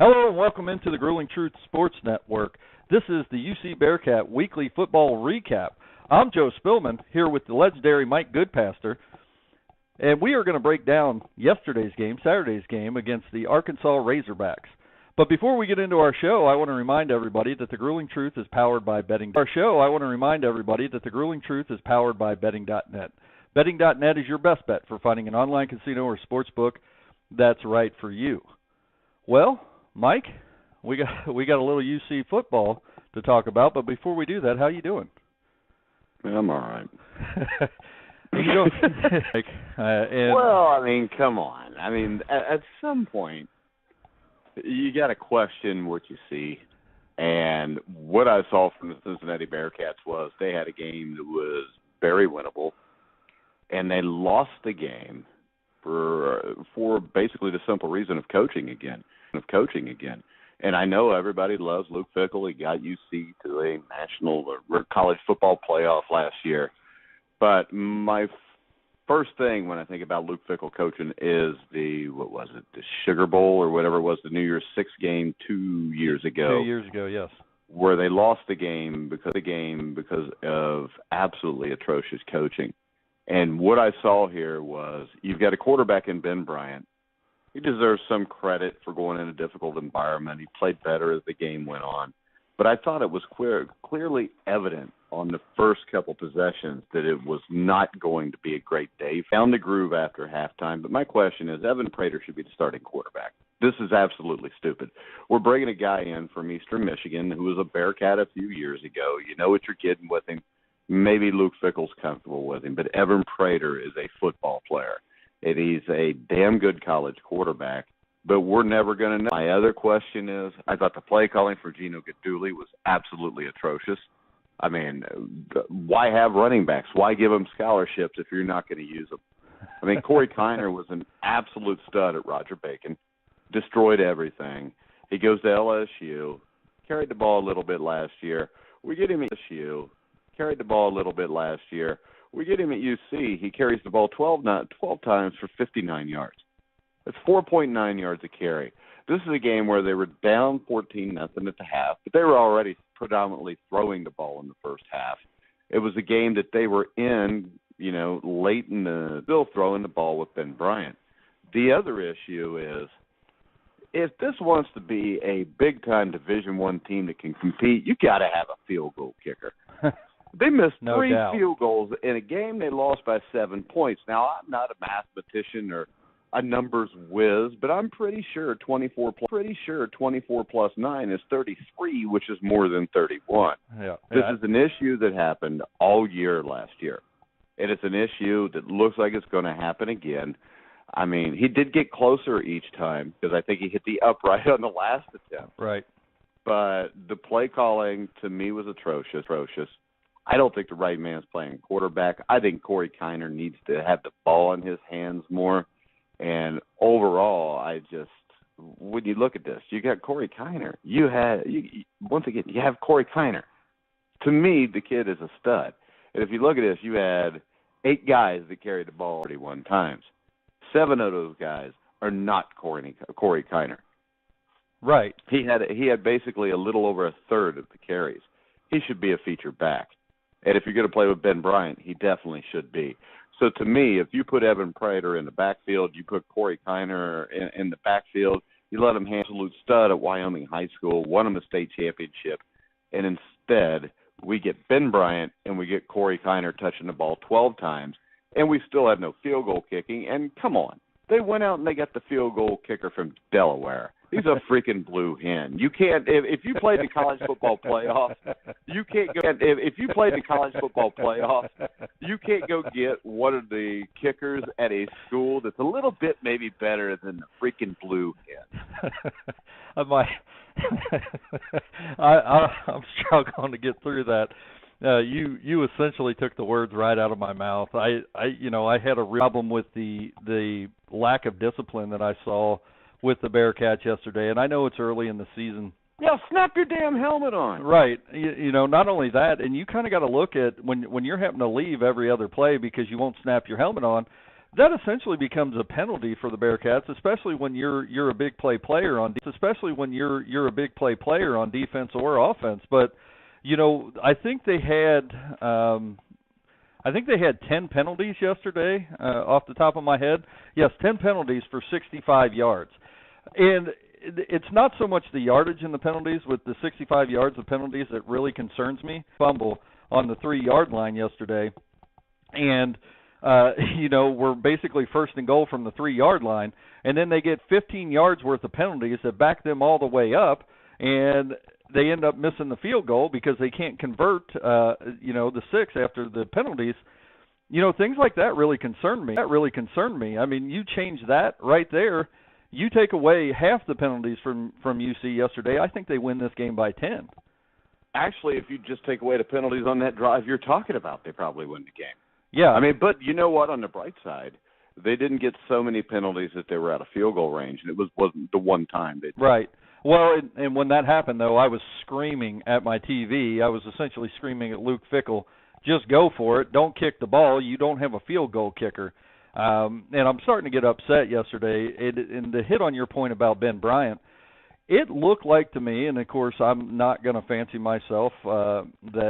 Hello and welcome into the Grueling Truth Sports Network. This is the UC Bearcat Weekly Football Recap. I'm Joe Spilman here with the legendary Mike Goodpaster, and we are going to break down yesterday's game, Saturday's game, against the Arkansas Razorbacks. But before we get into our show, I want to remind everybody that the Grueling Truth is powered by Betting. Betting.net. Betting.net is your best bet for finding an online casino or sports book that's right for you. Well, Mike, we got a little UC football to talk about, but before we do that, how you doing? I'm all right. Well, I mean, come on. I mean, at some point, you got to question what you see. And what I saw from the Cincinnati Bearcats was they had a game that was very winnable, and they lost the game for basically the simple reason of coaching again. And I know everybody loves Luke Fickell. He got UC to a national or college football playoff last year. But my first thing when I think about Luke Fickell coaching is the Sugar Bowl or whatever it was, the New Year's Six game 2 years ago. 2 years ago, yes. Where they lost the game because of absolutely atrocious coaching. And what I saw here was you've got a quarterback in Ben Bryant. He deserves some credit for going in a difficult environment. He played better as the game went on. But I thought it was clearly evident on the first couple possessions that it was not going to be a great day. Found the groove after halftime. But my question is, Evan Prater should be the starting quarterback. This is absolutely stupid. We're bringing a guy in from Eastern Michigan who was a Bearcat a few years ago. You know what you're getting with him. Maybe Luke Fickell's comfortable with him, but Evan Prater is a football player. And he's a damn good college quarterback, but we're never going to know. My other question is, I thought the play calling for Gino Guidugli was absolutely atrocious. I mean, why have running backs? Why give them scholarships if you're not going to use them? I mean, Corey Kiner was an absolute stud at Roger Bacon, destroyed everything. He goes to LSU, carried the ball a little bit last year. We get him at LSU, carried the ball a little bit last year. We get him at UC. He carries the ball 12 times for 59 yards. That's 4.9 yards a carry. This is a game where they were down 14-0 at the half, but they were already predominantly throwing the ball in the first half. It was a game that they were in, late in the still throwing the ball with Ben Bryant. The other issue is, if this wants to be a big-time Division I team that can compete, you got to have a field goal kicker. They missed three field goals in a game they lost by 7 points. Now, I'm not a mathematician or a numbers whiz, but I'm pretty sure 24 plus 9 is 33, which is more than 31. Yeah. This is an issue that happened all year last year, and it's an issue that looks like it's going to happen again. I mean, he did get closer each time because I think he hit the upright on the last attempt. Right. But the play calling to me was atrocious. I don't think the right man's playing quarterback. I think Corey Kiner needs to have the ball in his hands more. And overall, when you look at this, you got Corey Kiner. You have Corey Kiner. To me, the kid is a stud. And if you look at this, you had 8 guys that carried the ball 31 times. 7 of those guys are not Corey Kiner. Right. He had basically a little over a third of the carries. He should be a feature back. And if you're going to play with Ben Bryant, he definitely should be. So to me, if you put Evan Prater in the backfield, you put Corey Kiner in the backfield, you let him have absolute stud at Wyoming High School, won him a state championship, and instead we get Ben Bryant and we get Corey Kiner touching the ball 12 times, and we still have no field goal kicking. And come on, they went out and they got the field goal kicker from Delaware. He's a freaking blue hen. You can't if you played the college football playoffs, you can't go. If you played the college football playoffs, you can't go get one of the kickers at a school that's a little bit maybe better than the freaking blue hen. I'm struggling to get through that. You essentially took the words right out of my mouth. I had a real problem with the lack of discipline that I saw with the Bearcats yesterday, and I know it's early in the season. Yeah, snap your damn helmet on. Right. Not only that, and you kind of got to look at when you're having to leave every other play because you won't snap your helmet on, that essentially becomes a penalty for the Bearcats, especially when you're a big play player on defense or offense. But I think they had 10 penalties yesterday, off the top of my head. Yes, 10 penalties for 65 yards. And it's not so much the yardage in the penalties with the 65 yards of penalties that really concerns me. Fumble on the 3-yard line yesterday. And we're basically first and goal from the 3-yard line, and then they get 15 yards worth of penalties that back them all the way up, and they end up missing the field goal because they can't convert, the 6 after the penalties. Things like that really concern me. I mean, you change that right there, you take away half the penalties from UC yesterday. I think they win this game by 10. Actually, if you just take away the penalties on that drive you're talking about, they probably win the game. Yeah. I mean, but you know what? On the bright side, they didn't get so many penalties that they were out of field goal range, and it wasn't the one time they did. Right. Well, and when that happened, though, I was screaming at my TV. I was essentially screaming at Luke Fickell, just go for it. Don't kick the ball. You don't have a field goal kicker. And I'm starting to get upset yesterday. And to hit on your point about Ben Bryant, it looked like to me, and of course I'm not going to fancy myself that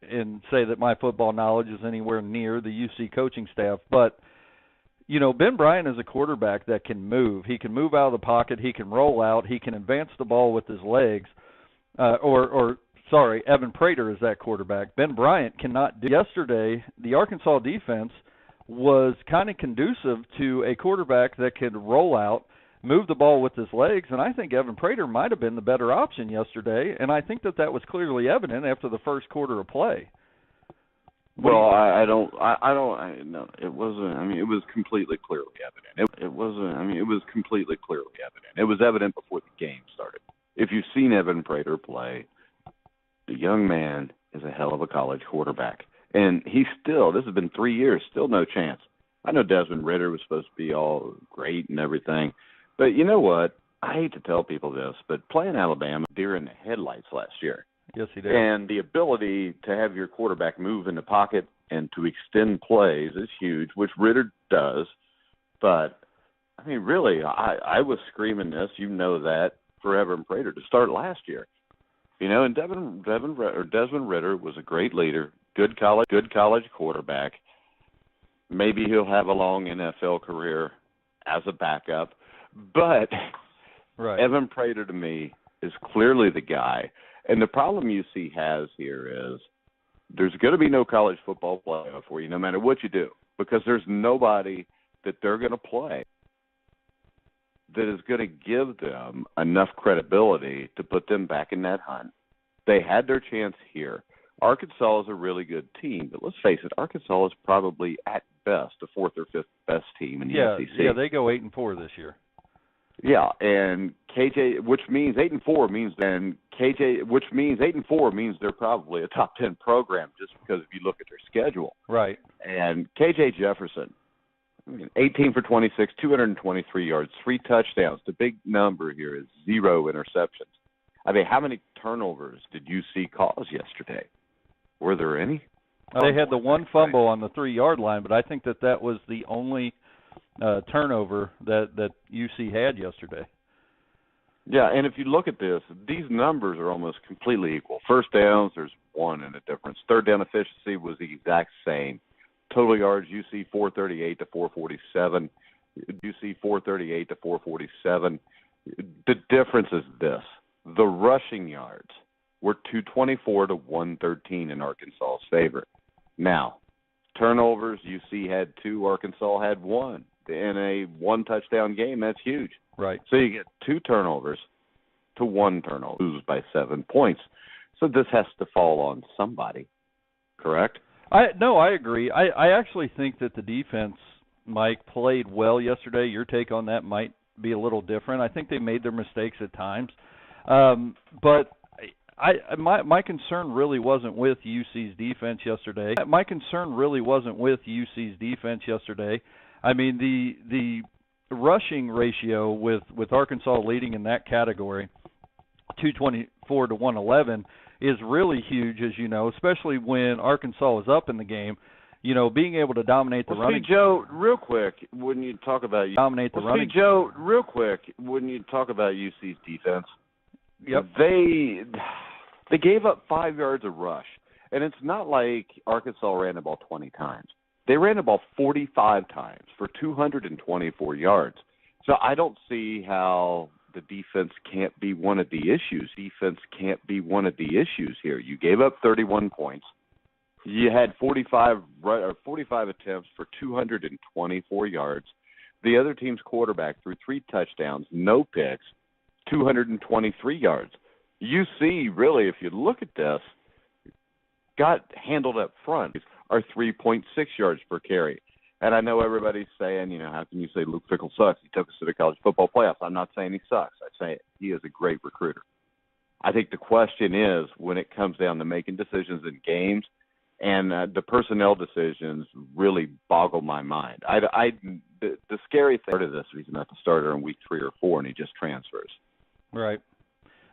and say that my football knowledge is anywhere near the UC coaching staff, but Ben Bryant is a quarterback that can move. He can move out of the pocket. He can roll out. He can advance the ball with his legs. Evan Prater is that quarterback. Ben Bryant cannot do. Yesterday, the Arkansas defense was kind of conducive to a quarterback that could roll out, move the ball with his legs, and I think Evan Prater might have been the better option yesterday, and I think that was clearly evident after the first quarter of play. Well, no, it wasn't. I mean, it was completely clearly evident. It wasn't. I mean, it was completely clearly evident. It was evident before the game started. If you've seen Evan Prater play, the young man is a hell of a college quarterback. And this has been 3 years, still no chance. I know Desmond Ridder was supposed to be all great and everything. But you know what? I hate to tell people this, but playing Alabama, deer in the headlights last year. Yes, he did. And the ability to have your quarterback move in the pocket and to extend plays is huge, which Ridder does. But, I mean, really, I was screaming this, that, for Evan Prater to start last year. And Desmond Ridder was a great leader, good college quarterback. Maybe he'll have a long NFL career as a backup. But right. Evan Prater, to me, is clearly the guy. And the problem UC has here is there's going to be no college football playoff for you no matter what you do, because there's nobody that they're going to play that is going to give them enough credibility to put them back in that hunt. They had their chance here. Arkansas is a really good team, but let's face it, Arkansas is probably at best the fourth or fifth best team in the SEC. Yeah, they go 8-4 this year. Yeah, and which means 8-4 means they're probably a top 10 program just because if you look at their schedule. Right. And KJ Jefferson, 18 for 26, 223 yards, 3 touchdowns. The big number here is 0 interceptions. I mean, how many turnovers did UC cause yesterday? Were there any? They had the one fumble on the 3-yard line, but I think that was the only turnover that UC had yesterday. Yeah, and if you look at this, these numbers are almost completely equal. First downs, there's 1 in a difference. Third down efficiency was the exact same. Total yards, UC 438 to 447. UC 438 to 447. The difference is this. The rushing yards were 224 to 113 in Arkansas's favor. Now, turnovers, UC had 2, Arkansas had 1. In a 1-touchdown game, that's huge. Right. So you get 2 turnovers to 1 turnover, lose by 7 points. So this has to fall on somebody, correct? I agree. I actually think that the defense, Mike, played well yesterday. Your take on that might be a little different. I think they made their mistakes at times. But my concern really wasn't with UC's defense yesterday. I mean, the rushing ratio with Arkansas leading in that category, 224 to 111, is really huge, as you know, especially when Arkansas is up in the game. You know, being able to dominate the running. See, Joe, real quick, when you talk about dominate the running. See, Joe, real quick, when you talk about UC's defense, yep, they gave up 5 yards of rush, and it's not like Arkansas ran the ball 20 times. They ran the ball 45 times for 224 yards. So I don't see how the defense can't be one of the issues. Defense can't be one of the issues here. You gave up 31 points. You had 45 attempts for 224 yards. The other team's quarterback threw 3 touchdowns, no picks, 223 yards. UC, really, if you look at this, got handled up front are 3.6 yards per carry. And I know everybody's saying, you know, how can you say Luke Fickell sucks? He took us to the college football playoffs. I'm not saying he sucks. I say he is a great recruiter. I think the question is when it comes down to making decisions in games, and the personnel decisions really boggle my mind. The scary thing of this is he's not the starter in week 3 or 4, and he just transfers. Right.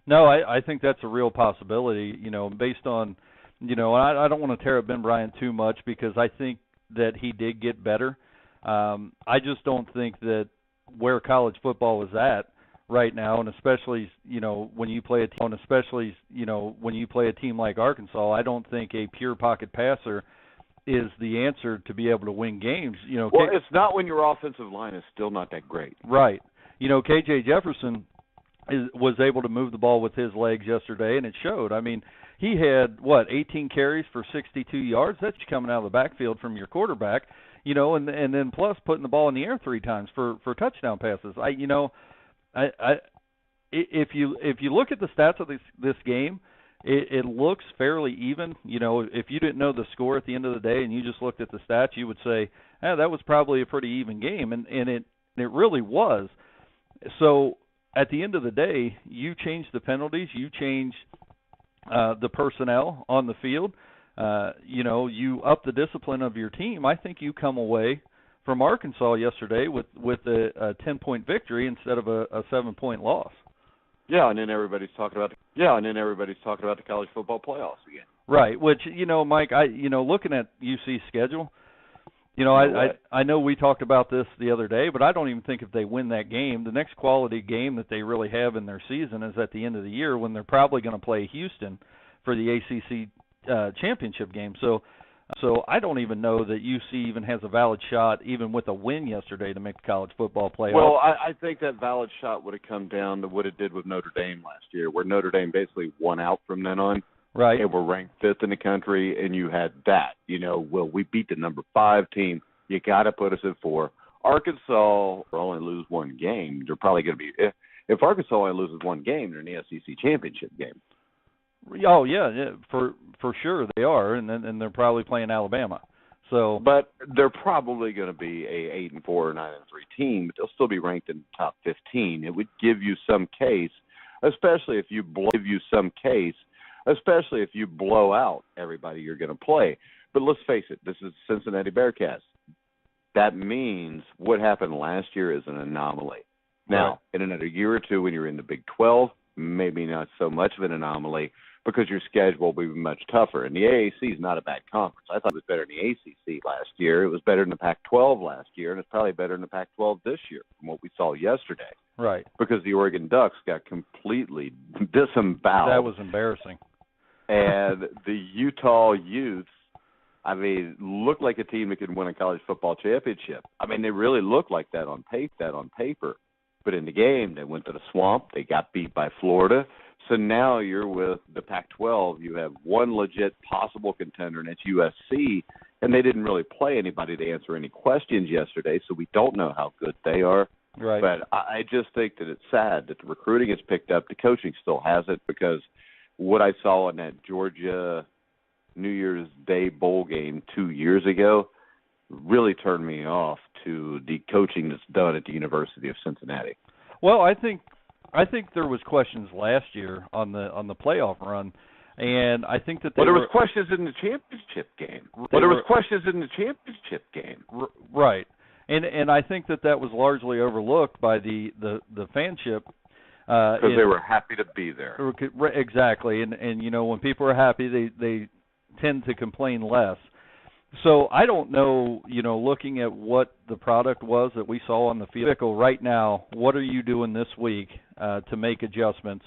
No, I think that's a real possibility, you know, based on, you know, I don't want to tear up Ben Bryant too much because I think that he did get better. I just don't think that where college football is at right now, and especially, you know, when you play a team like Arkansas, I don't think a pure pocket passer is the answer to be able to win games. You know, well, it's not when your offensive line is still not that great. Right. You know, KJ Jefferson was able to move the ball with his legs yesterday, and it showed. I mean, he had, 18 carries for 62 yards? That's coming out of the backfield from your quarterback, you know, and then plus putting the ball in the air 3 times for touchdown passes. If you look at the stats of this game, it looks fairly even. You know, if you didn't know the score at the end of the day and you just looked at the stats, you would say, that was probably a pretty even game, and it really was. So at the end of the day, you change the penalties, you change the personnel on the field, you know, you up the discipline of your team. I think you come away from Arkansas yesterday with a 10-point victory instead of a 7-point loss. Yeah, and then everybody's talking about the college football playoffs again. Right, which, you know, Mike, looking at UC's schedule, you know, I know we talked about this the other day, but I don't even think if they win that game, the next quality game that they really have in their season is at the end of the year when they're probably going to play Houston for the ACC championship game. So I don't even know that UC even has a valid shot, even with a win yesterday, to make the college football playoff. Well, I think that valid shot would have come down to what it did with Notre Dame last year, where Notre Dame basically won out from then on. Right. And were ranked 5th in the country, and you had that. You know, well, we beat the number 5 team. You got to put us at 4. Arkansas will only lose 1 game. They're probably going to be if Arkansas only loses 1 game, they're in the SEC championship game. Oh yeah, for sure they are, and they're probably playing Alabama. So, but they're probably going to be a 8-4 or 9-3 team, but they'll still be ranked in the top 15. It would give you some case, especially if you blow out everybody you're going to play. But let's face it, this is Cincinnati Bearcats. That means what happened last year is an anomaly. Now, in another year or two when you're in the Big 12, maybe not so much of an anomaly because your schedule will be much tougher. And the AAC is not a bad conference. I thought it was better than the ACC last year. It was better than the Pac-12 last year, and it's probably better than the Pac-12 this year from what we saw yesterday. Right. Because the Oregon Ducks got completely disemboweled. That was embarrassing. And the Utah Utes, I mean, looked like a team that could win a college football championship. I mean, they really looked like that on paper. But in the game, they went to the swamp. They got beat by Florida. So now you're with the Pac-12. You have one legit possible contender, and it's USC. And they didn't really play anybody to answer any questions yesterday, so we don't know how good they are. Right. But I just think that it's sad that the recruiting has picked up. The coaching still hasn't, because what I saw in that Georgia New Year's Day bowl game 2 years ago really turned me off to the coaching that's done at the University of Cincinnati. Well, I think there was questions last year on the playoff run, and I think that there was questions in the championship game. Right. And I think that was largely overlooked by the fanship Because they were happy to be there. Exactly, and you know, when people are happy, they tend to complain less. So I don't know, you know, looking at what the product was that we saw on the field right now, what are you doing this week to make adjustments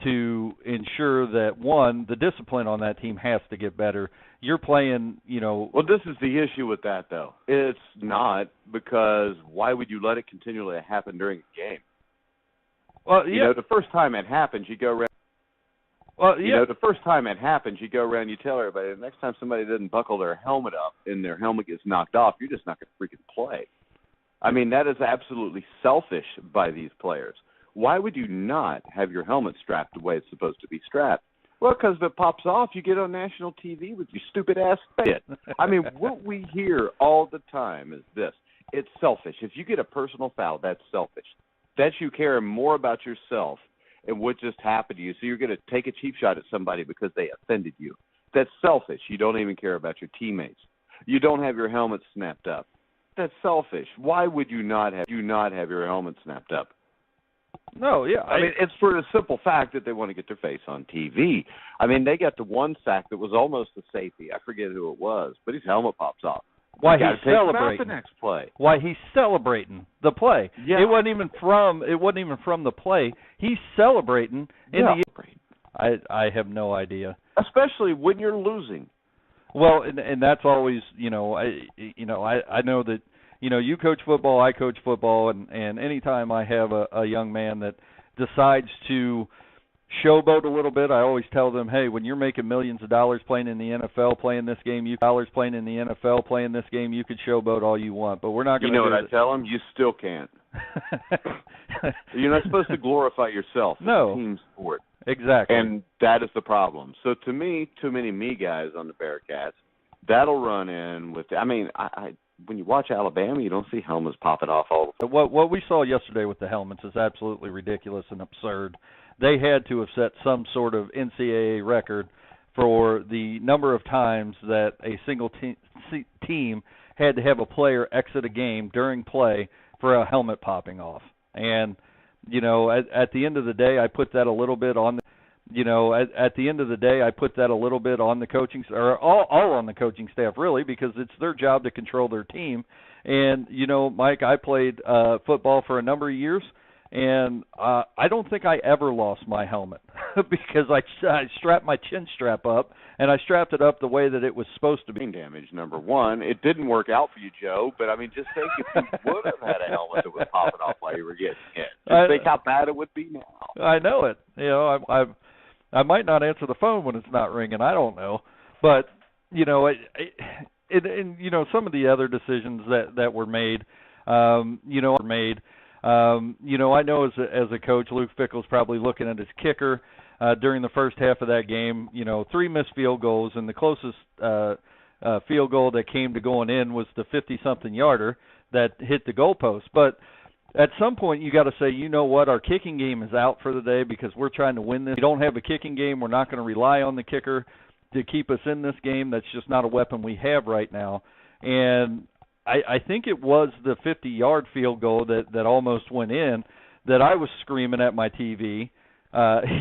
to ensure that, one, the discipline on that team has to get better? You're playing, you know. Well, this is the issue with that, though. It's not, because why would you let it continually happen during a game? Well, yeah. You know, the first time it happens, you go around. Well, yeah. You know, the first time it happens, you go around, you tell everybody, the next time somebody doesn't buckle their helmet up and their helmet gets knocked off, you're just not going to freaking play. I mean, that is absolutely selfish by these players. Why would you not have your helmet strapped the way it's supposed to be strapped? Well, because if it pops off, you get on national TV with your stupid-ass fit. I mean, what we hear all the time is this. It's selfish. If you get a personal foul, that's selfish. That's you caring more about yourself and what just happened to you. So you're going to take a cheap shot at somebody because they offended you. That's selfish. You don't even care about your teammates. You don't have your helmet snapped up. That's selfish. Why would you not have your helmet snapped up? No, yeah. I mean, it's for the simple fact that they want to get their face on TV. I mean, they got the one sack that was almost a safety. I forget who it was, but his helmet pops off. Why he's celebrating the next play? Why he's celebrating the play? Yeah. It wasn't even from the play. He's celebrating in the. I have no idea. Especially when you're losing. Well, and that's always, you know, I know that, you know, you coach football, I coach football, and anytime I have a young man that decides to showboat a little bit, I always tell them, hey, when you're making millions of dollars playing in the NFL, playing this game, you could showboat all you want, but we're not going to. You know what I tell them? You still can't. You're not supposed to glorify yourself. No. It's a team sport. Exactly. And that is the problem. So to me, too many me guys on the Bearcats, that'll run in with. I mean, I when you watch Alabama, you don't see helmets popping off all the time. What we saw yesterday with the helmets is absolutely ridiculous and absurd. They had to have set some sort of NCAA record for the number of times that a single team had to have a player exit a game during play for a helmet popping off. And, you know, at the end of the day, I put that a little bit on the, you know, at the end of the day, I put that a little bit on the coaching, or all on the coaching staff, really, because it's their job to control their team. And, you know, Mike, I played football for a number of years, and I don't think I ever lost my helmet because I strapped my chin strap up, and I strapped it up the way that it was supposed to be. Damage, number one. It didn't work out for you, Joe, but, I mean, just think if you would have had a helmet that was popping off while you were getting hit. Just think how bad it would be now. I know it. You know, I might not answer the phone when it's not ringing. I don't know. But, you know, and you know, some of the other decisions that were made, you know, I know as a coach, Luke Fickell's probably looking at his kicker during the first half of that game. You know, 3 missed field goals, and the closest field goal that came to going in was the 50-something yarder that hit the goalpost. But at some point, you got to say, you know what, our kicking game is out for the day because we're trying to win this. We don't have a kicking game. We're not going to rely on the kicker to keep us in this game. That's just not a weapon we have right now. And I think it was the 50-yard field goal that almost went in that I was screaming at my TV,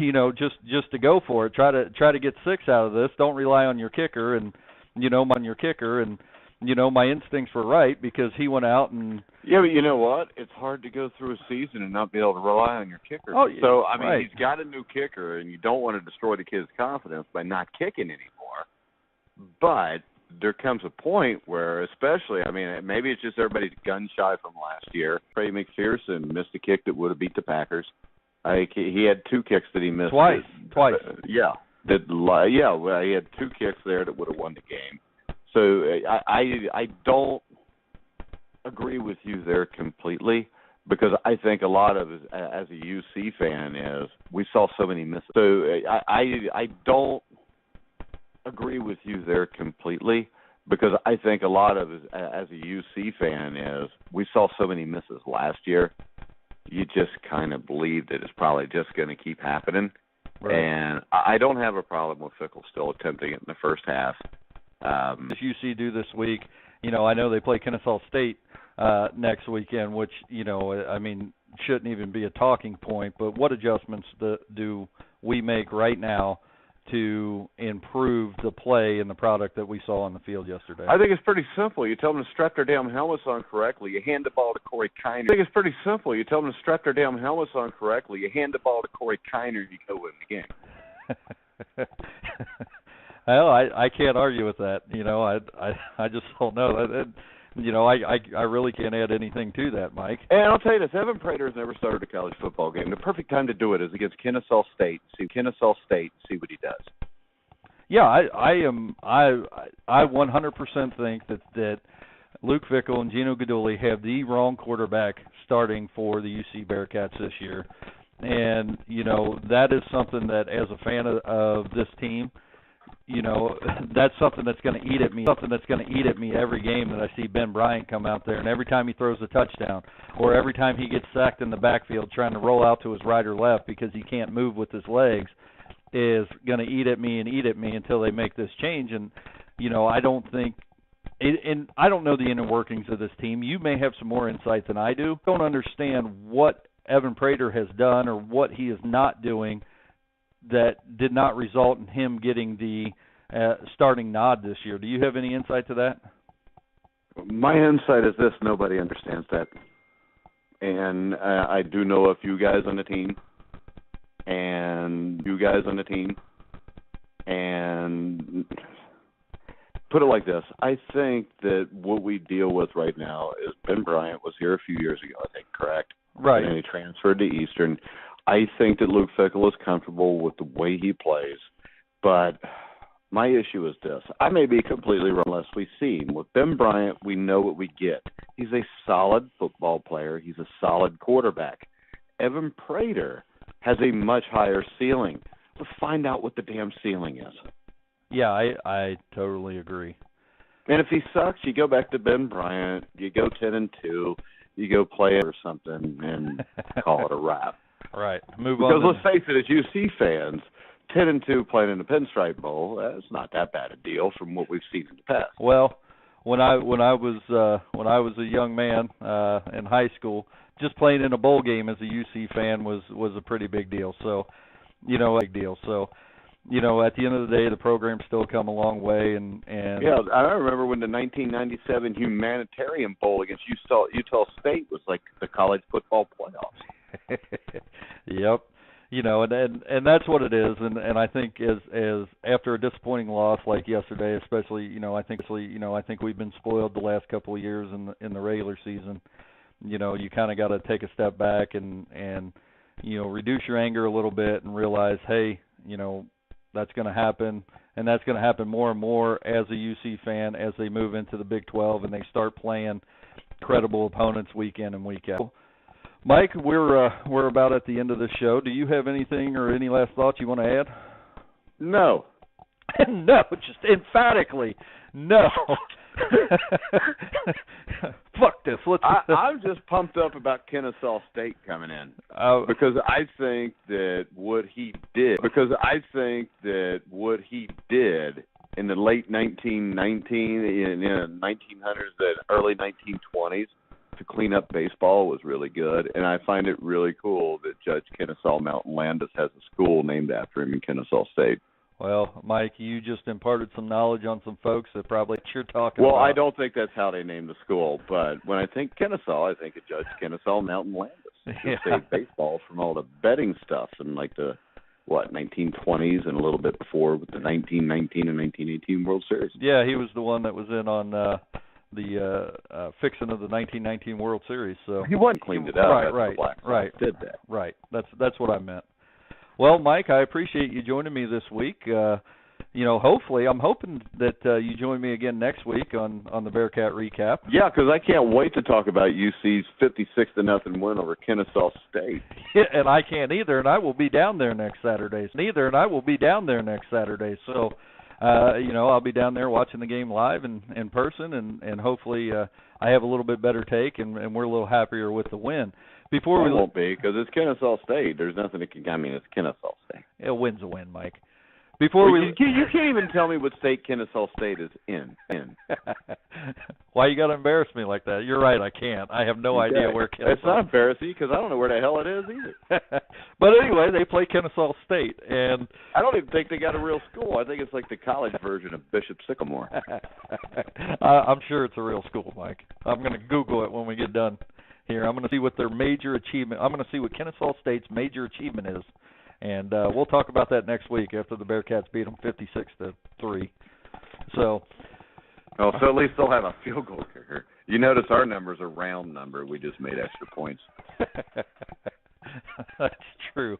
you know, just to go for it. Try to get 6 out of this. Don't rely on your kicker, and you know, my instincts were right because he went out and. Yeah, but you know what? It's hard to go through a season and not be able to rely on your kicker. Oh, so, I mean, right. He's got a new kicker, and you don't want to destroy the kid's confidence by not kicking anymore. But there comes a point where, especially, I mean, maybe it's just everybody's gun shy from last year. Trey McPherson missed a kick that would have beat the Packers. He had 2 kicks that he missed. Twice. Yeah. Well, he had 2 kicks there that would have won the game. So I don't agree with you there completely because I think a lot of it, as a UC fan, is we saw so many misses. So I don't agree with you there completely because I think a lot of it, as a UC fan, is we saw so many misses last year. You just kind of believe that it's probably just going to keep happening. Right. And I don't have a problem with Fickell still attempting it in the first half. As UC do this week, you know, I know they play Kennesaw State next weekend, which, you know, I mean, shouldn't even be a talking point, but what adjustments do we make right now to improve the play and the product that we saw on the field yesterday? I think it's pretty simple. You tell them to strap their damn helmets on correctly. You hand the ball to Corey Kiner. I think it's pretty simple. You tell them to strap their damn helmets on correctly. You hand the ball to Corey Kiner, you go win the game. Well, I can't argue with that. I just don't know. I really can't add anything to that, Mike. And I'll tell you this: Evan Prater's never started a college football game. The perfect time to do it is against Kennesaw State. See what he does. Yeah, I 100% think that Luke Fickell and Gino Guidugli have the wrong quarterback starting for the UC Bearcats this year, and that is something that, as a fan of this team, that's something that's going to eat at me. Something that's going to eat at me every game that I see Ben Bryant come out there, and every time he throws a touchdown, or every time he gets sacked in the backfield trying to roll out to his right or left because he can't move with his legs, is going to eat at me until they make this change. And I don't think, and I don't know the inner workings of this team. You may have some more insight than I do. I don't understand what Evan Prater has done or what he is not doing that did not result in him getting the starting nod this year. Do you have any insight to that? My insight is this: nobody understands that. And I do know a few guys on the team, and put it like this. I think that what we deal with right now is Ben Bryant was here a few years ago, I think, correct? Right. And he transferred to Eastern. I think that Luke Fickell is comfortable with the way he plays, but my issue is this. I may be completely wrong unless we see him. With Ben Bryant, we know what we get. He's a solid football player. He's a solid quarterback. Evan Prater has a much higher ceiling. Let's find out what the damn ceiling is. Yeah, I totally agree. And if he sucks, you go back to Ben Bryant, you go 10-2, you go play it or something and call it a wrap. Right. Move on. Because let's face it, as UC fans, 10-2 playing in the Pinstripe Bowl, that's not that bad a deal from what we've seen in the past. Well, when I was a young man in high school, just playing in a bowl game as a UC fan was a pretty big deal. So, at the end of the day, the program's still come a long way. And yeah, I remember when the 1997 Humanitarian Bowl against Utah State was like the college football playoffs. Yep. And that's what it is. And I think as after a disappointing loss like yesterday, especially, I think we've been spoiled the last couple of years in the regular season. You kind of got to take a step back and reduce your anger a little bit and realize, hey, that's going to happen, and that's going to happen more and more as a UC fan as they move into the Big 12 and they start playing credible opponents week in and week out. Mike, we're about at the end of the show. Do you have anything or any last thoughts you want to add? No. No, just emphatically no. Fuck this. I'm just pumped up about Kennesaw State coming in because I think that what he did in the late 1900s and early 1920s to clean up baseball was really good, and I find it really cool that Judge Kennesaw Mountain Landis has a school named after him in Kennesaw State. Well, Mike, you just imparted some knowledge on some folks that probably you're talking about. Well, I don't think that's how they named the school, but when I think Kennesaw, I think of Judge Kennesaw Mountain Landis. He saved baseball from all the betting stuff in like the 1920s and a little bit before with the 1919 and 1918 World Series. Yeah, he was the one that was in on the fixing of the 1919 World Series. So he cleaned it up. Right. Did that. Right. That's what I meant. Well, Mike, I appreciate you joining me this week. Hopefully, I'm hoping that you join me again next week on the Bearcat Recap. Yeah, because I can't wait to talk about UC's 56-0 win over Kennesaw State. Yeah, and I can't either, and I will be down there next Saturday. So, I'll be down there watching the game live and in person, and hopefully I have a little bit better take, and we're a little happier with the win. Before we won't be, because it's Kennesaw State. There's nothing that can. It's Kennesaw State. A win's a win, Mike. Before you can't even tell me what state Kennesaw State is in. Why you got to embarrass me like that? You're right, I can't. I have no idea where Kennesaw. It's not embarrassing because I don't know where the hell it is either. But anyway, they play Kennesaw State, and I don't even think they got a real school. I think it's like the college version of Bishop Sycamore. I'm sure it's a real school, Mike. I'm going to Google it when we get done here. I'm going to see what their major achievement. I'm going to see what Kennesaw State's major achievement is. And we'll talk about that next week after the Bearcats beat them 56-3. So at least they'll have a field goal kicker. You notice our number's a round number. We just made extra points. That's true.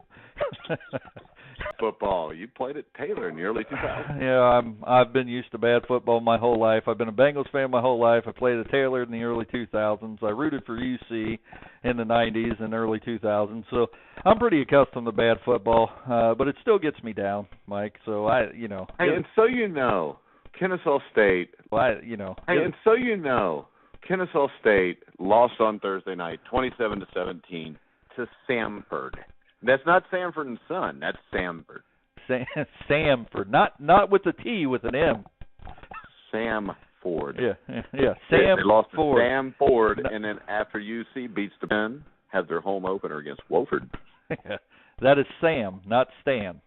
Football. You played at Taylor in the early 2000s. Yeah, I've been used to bad football my whole life. I've been a Bengals fan my whole life. I played at Taylor in the early 2000s. I rooted for UC in the 90s and early 2000s. So I'm pretty accustomed to bad football, but it still gets me down, Mike. So Hey, and so Kennesaw State. Kennesaw State lost on Thursday night, 27-17 to Samford. That's not Sanford and Son. That's Samford. Samford, not with a T, with an M. Samford. Yeah. They lost to Samford, and then after UC beats the Men, have their home opener against Wofford. That is Sam, not Stan.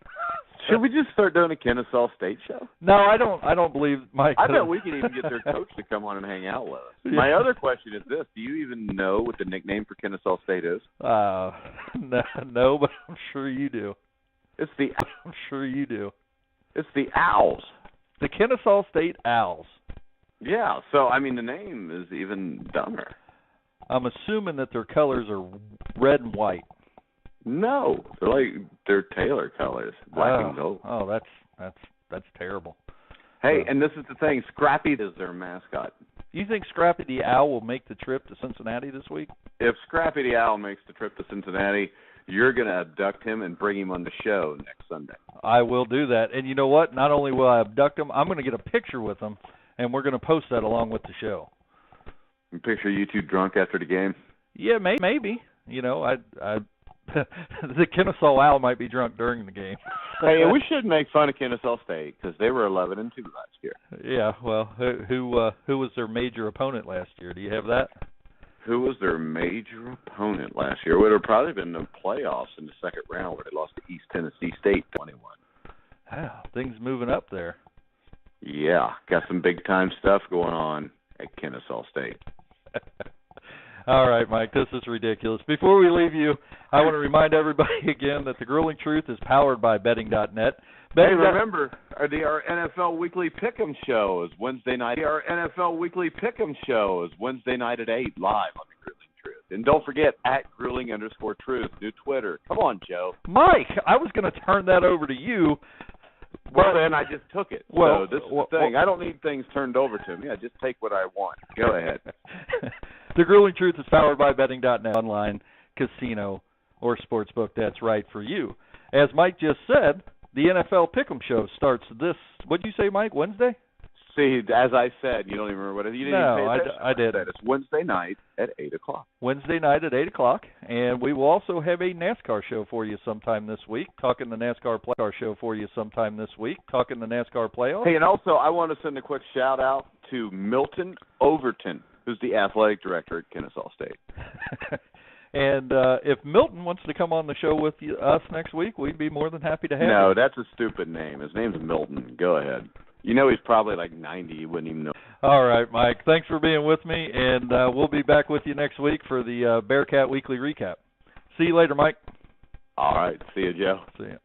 Should we just start doing a Kennesaw State show? No, I don't believe Mike. I bet we can even get their coach to come on and hang out with us. Yeah. My other question is this: do you even know what the nickname for Kennesaw State is? No, but I'm sure you do. I'm sure you do. It's the Owls. The Kennesaw State Owls. Yeah. So the name is even dumber. I'm assuming that their colors are red and white. No, they're Taylor colors, black and gold. Oh, that's terrible. Hey, and this is the thing: Scrappy is their mascot. You think Scrappy the Owl will make the trip to Cincinnati this week? If Scrappy the Owl makes the trip to Cincinnati, you're going to abduct him and bring him on the show next Sunday. I will do that, and you know what? Not only will I abduct him, I'm going to get a picture with him, and we're going to post that along with the show. You picture you two drunk after the game? Yeah, maybe. I the Kennesaw Owl might be drunk during the game. Hey, we should make fun of Kennesaw State because they were 11-2 last year. Yeah, well, who was their major opponent last year? Do you have that? Who was their major opponent last year? It would have probably been the playoffs in the second round where they lost to East Tennessee State 21. Wow, things moving up there. Yeah, got some big-time stuff going on at Kennesaw State. All right, Mike, this is ridiculous. Before we leave you, I want to remind everybody again that The Grueling Truth is powered by betting.net. Hey, remember, our NFL Weekly Pick'em show is Wednesday night. Our NFL Weekly Pick'em show is Wednesday night at 8 live on The Grueling Truth. And don't forget, @Grueling_Truth, new Twitter. Come on, Joe. Mike, I was going to turn that over to you. Well, then I just took it. So this is the thing. I don't need things turned over to me. I just take what I want. Go ahead. The Grueling Truth is powered by betting.net, online casino or sportsbook that's right for you. As Mike just said, the NFL Pick'em show starts this, what'd you say, Mike, Wednesday? See, as I said, you don't even remember what it is. You didn't even pay attention. I did. It's Wednesday night at 8 o'clock. Wednesday night at 8 o'clock. And we will also have a NASCAR show for you sometime this week, talking the NASCAR show for you sometime this week, talking the NASCAR playoffs. Hey, and also I want to send a quick shout-out to Milton Overton, who's the athletic director at Kennesaw State. And if Milton wants to come on the show with us next week, we'd be more than happy to have him. No, that's a stupid name. His name's Milton. Go ahead. You know he's probably like 90. You wouldn't even know. All right, Mike. Thanks for being with me, and we'll be back with you next week for the Bearcat Weekly Recap. See you later, Mike. All right. See you, Joe. See you.